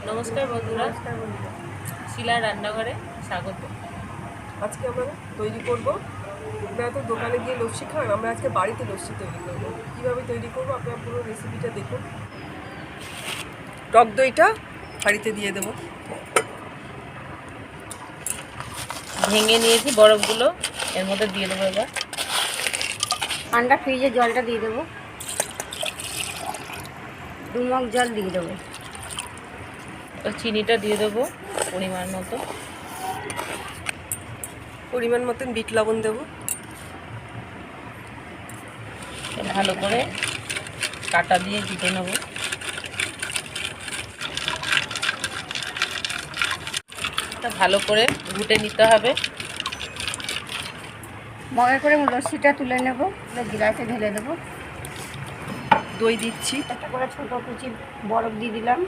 নমস্কার বন্ধুরা, শিলার রান্নাঘরে স্বাগত। আজকে আমরা তৈরি করব, আপনারা তো দোকানে গিয়ে লস্যি খান, আমরা আজকে বাড়িতে লস্যি তৈরি করব। কীভাবে তৈরি করব আপনারা পুরো রেসিপিটা দেখুন। টক দইটা হাঁড়িতে দিয়ে দেবো। ভেঙে নিয়েছি বরফগুলো, এর মধ্যে দিয়ে দেবো। এবার ঠান্ডা ফ্রিজে জলটা দিয়ে দেবো, 2 মগ জল দিয়ে দেবো। চিনিটা দিয়ে দেবো পরিমাণ মতন বিট লবণ দেবো। ভালো করে কাটা দিয়ে ঘুটে নেবো। ভালো করে ঘুটে নিতে হবে। মগে করে লস্যিটা তুলে নেবো, গ্লাসে ঢেলে দেবো। দই দিচ্ছি, একটা করে ছোটো কুচি বরফ দিয়ে দিলাম।